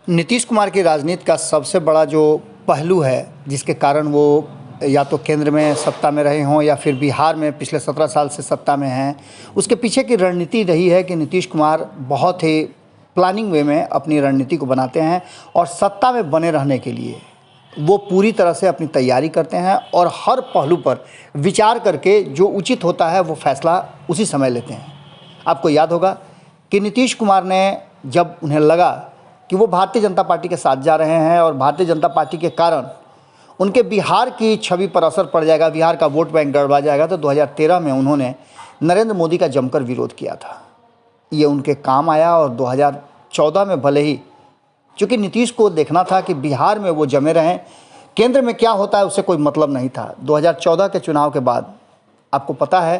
नीतीश कुमार की राजनीति का सबसे बड़ा जो पहलू है जिसके कारण वो या तो केंद्र में सत्ता में रहे हों या फिर बिहार में पिछले 17 साल से सत्ता में हैं, उसके पीछे की रणनीति रही है कि नीतीश कुमार बहुत ही प्लानिंग वे में अपनी रणनीति को बनाते हैं और सत्ता में बने रहने के लिए वो पूरी तरह से अपनी तैयारी करते हैं और हर पहलू पर विचार करके जो उचित होता है वो फैसला उसी समय लेते हैं। आपको याद होगा कि नीतीश कुमार ने जब उन्हें लगा कि वो भारतीय जनता पार्टी के साथ जा रहे हैं और भारतीय जनता पार्टी के कारण उनके बिहार की छवि पर असर पड़ जाएगा, बिहार का वोट बैंक गड़बड़ा जाएगा, तो 2013 में उन्होंने नरेंद्र मोदी का जमकर विरोध किया था। ये उनके काम आया और 2014 में भले ही, चूँकि नीतीश को देखना था कि बिहार में वो जमे रहें, केंद्र में क्या होता है उससे कोई मतलब नहीं था। 2014 के चुनाव के बाद आपको पता है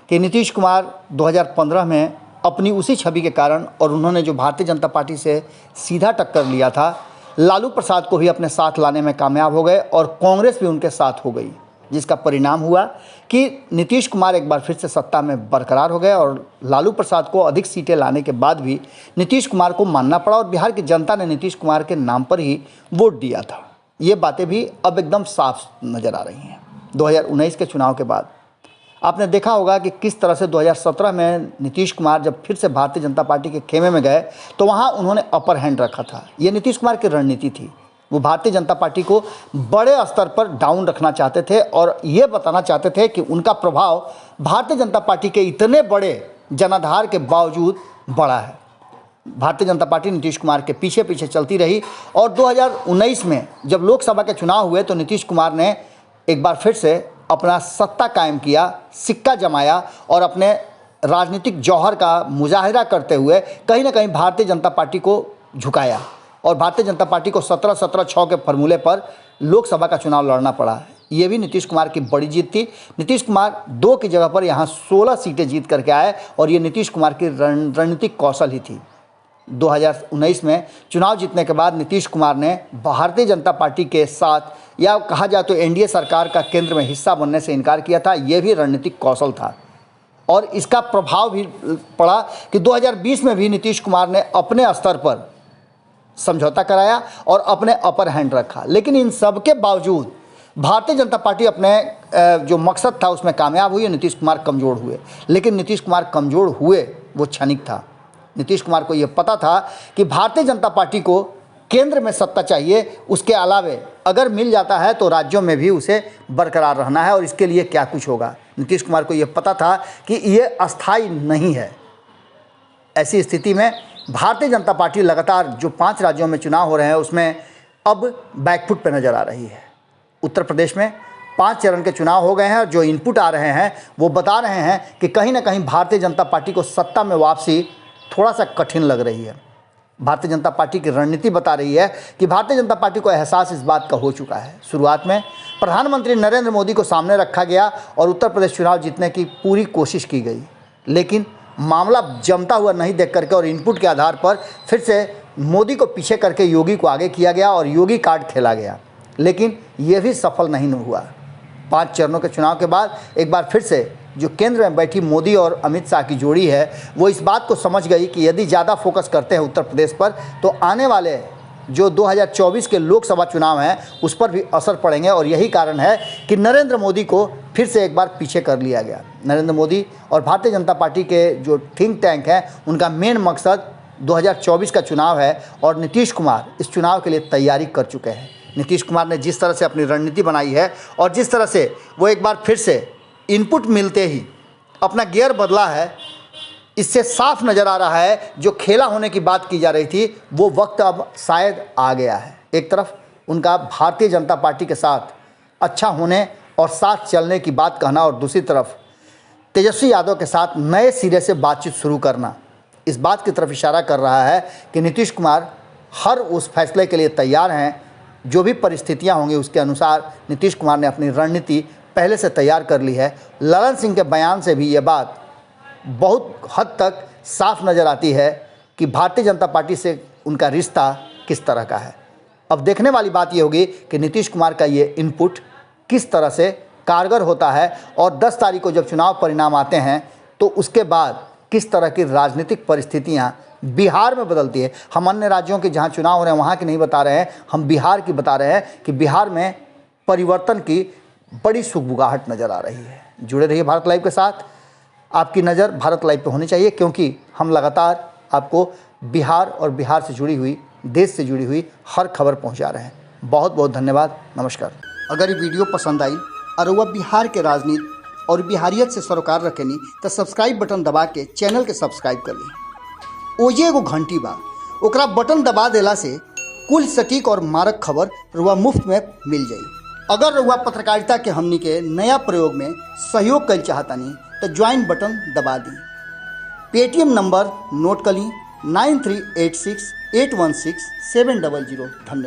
कि नीतीश कुमार 2015 में अपनी उसी छवि के कारण और उन्होंने जो भारतीय जनता पार्टी से सीधा टक्कर लिया था, लालू प्रसाद को भी अपने साथ लाने में कामयाब हो गए और कांग्रेस भी उनके साथ हो गई, जिसका परिणाम हुआ कि नीतीश कुमार एक बार फिर से सत्ता में बरकरार हो गए और लालू प्रसाद को अधिक सीटें लाने के बाद भी नीतीश कुमार को मानना पड़ा और बिहार की जनता ने नीतीश कुमार के नाम पर ही वोट दिया था। ये बातें भी अब एकदम साफ नज़र आ रही हैं। 2019 के चुनाव के बाद आपने देखा होगा कि किस तरह से 2017 में नीतीश कुमार जब फिर से भारतीय जनता पार्टी के खेमे में गए तो वहाँ उन्होंने अपर हैंड रखा था। ये नीतीश कुमार की रणनीति थी। वो भारतीय जनता पार्टी को बड़े स्तर पर डाउन रखना चाहते थे और ये बताना चाहते थे कि उनका प्रभाव भारतीय जनता पार्टी के इतने बड़े जनाधार के बावजूद बड़ा है। भारतीय जनता पार्टी नीतीश कुमार के पीछे पीछे चलती रही और 2019 में जब लोकसभा के चुनाव हुए तो नीतीश कुमार ने एक बार फिर से अपना सत्ता कायम किया, सिक्का जमाया और अपने राजनीतिक जौहर का मुजाहिरा करते हुए कहीं ना कहीं भारतीय जनता पार्टी को झुकाया और भारतीय जनता पार्टी को 17-17-6 के फॉर्मूले पर लोकसभा का चुनाव लड़ना पड़ा। ये भी नीतीश कुमार की बड़ी जीत थी। नीतीश कुमार 2 की जगह पर यहाँ 16 सीटें जीत करके आए और ये नीतीश कुमार की रणनीतिक कौशल ही थी। 2019 में चुनाव जीतने के बाद नीतीश कुमार ने भारतीय जनता पार्टी के साथ या कहा जाए तो एनडीए सरकार का केंद्र में हिस्सा बनने से इनकार किया था। यह भी रणनीतिक कौशल था और इसका प्रभाव भी पड़ा कि 2020 में भी नीतीश कुमार ने अपने स्तर पर समझौता कराया और अपने अपर हैंड रखा। लेकिन इन सब के बावजूद भारतीय जनता पार्टी अपने जो मकसद था उसमें कामयाब हुई, नीतीश कुमार कमज़ोर हुए। लेकिन नीतीश कुमार कमज़ोर हुए वो क्षणिक था। नीतीश कुमार को ये पता था कि भारतीय जनता पार्टी को केंद्र में सत्ता चाहिए, उसके अलावे अगर मिल जाता है तो राज्यों में भी उसे बरकरार रहना है और इसके लिए क्या कुछ होगा। नीतीश कुमार को ये पता था कि ये अस्थाई नहीं है। ऐसी स्थिति में भारतीय जनता पार्टी लगातार जो 5 राज्यों में चुनाव हो रहे हैं उसमें अब बैकफुट पर नज़र आ रही है। उत्तर प्रदेश में 5 चरण के चुनाव हो गए हैं और जो इनपुट आ रहे हैं वो बता रहे हैं कि कहीं ना कहीं भारतीय जनता पार्टी को सत्ता में वापसी थोड़ा सा कठिन लग रही है। भारतीय जनता पार्टी की रणनीति बता रही है कि भारतीय जनता पार्टी को एहसास इस बात का हो चुका है। शुरुआत में प्रधानमंत्री नरेंद्र मोदी को सामने रखा गया और उत्तर प्रदेश चुनाव जीतने की पूरी कोशिश की गई, लेकिन मामला जमता हुआ नहीं देख करके और इनपुट के आधार पर फिर से मोदी को पीछे करके योगी को आगे किया गया और योगी कार्ड खेला गया। लेकिन ये भी सफल नहीं हुआ। 5 चरणों के चुनाव के बाद एक बार फिर से जो केंद्र में बैठी मोदी और अमित शाह की जोड़ी है वो इस बात को समझ गई कि यदि ज़्यादा फोकस करते हैं उत्तर प्रदेश पर तो आने वाले जो 2024 के लोकसभा चुनाव हैं उस पर भी असर पड़ेंगे और यही कारण है कि नरेंद्र मोदी को फिर से एक बार पीछे कर लिया गया। नरेंद्र मोदी और भारतीय जनता पार्टी के जो थिंक टैंक हैं उनका मेन मकसद 2024 का चुनाव है और नीतीश कुमार इस चुनाव के लिए तैयारी कर चुके हैं। नीतीश कुमार ने जिस तरह से अपनी रणनीति बनाई है और जिस तरह से वो एक बार फिर से इनपुट मिलते ही अपना गियर बदला है, इससे साफ नज़र आ रहा है जो खेला होने की बात की जा रही थी वो वक्त अब शायद आ गया है। एक तरफ उनका भारतीय जनता पार्टी के साथ अच्छा होने और साथ चलने की बात कहना और दूसरी तरफ तेजस्वी यादव के साथ नए सिरे से बातचीत शुरू करना इस बात की तरफ इशारा कर रहा है कि नीतीश कुमार हर उस फैसले के लिए तैयार हैं। जो भी परिस्थितियां होंगी उसके अनुसार नीतीश कुमार ने अपनी रणनीति पहले से तैयार कर ली है। ललन सिंह के बयान से भी ये बात बहुत हद तक साफ नज़र आती है कि भारतीय जनता पार्टी से उनका रिश्ता किस तरह का है। अब देखने वाली बात ये होगी कि नीतीश कुमार का ये इनपुट किस तरह से कारगर होता है और 10 तारीख को जब चुनाव परिणाम आते हैं तो उसके बाद किस तरह की राजनीतिक परिस्थितियां बिहार में बदलती है। हम अन्य राज्यों के जहाँ चुनाव हो रहे हैं वहाँ की नहीं बता रहे हैं, हम बिहार की बता रहे हैं कि बिहार में परिवर्तन की बड़ी सुगबुगाहट नज़र आ रही है। जुड़े रहिए भारत लाइव के साथ। आपकी नज़र भारत लाइव पे होनी चाहिए, क्योंकि हम लगातार आपको बिहार और बिहार से जुड़ी हुई, देश से जुड़ी हुई हर खबर पहुंचा रहे हैं। बहुत बहुत धन्यवाद। नमस्कार। अगर ये वीडियो पसंद आई और वह बिहार के राजनीति और बिहारियत से सरोकार रखेनी तो सब्सक्राइब बटन दबा के चैनल के सब्सक्राइब कर ली। ओजे एगो घंटी बा, ओकरा बटन दबा देला से कुल सटीक और मारक खबर रुआ मुफ्त में मिल जाई। अगर रुआ पत्रकारिता के हमनी के नया प्रयोग में सहयोग कर चाहतानी तो ज्वाइन बटन दबा दी। पेटीएम नंबर नोट कर ली 9386816700। धन्यवाद।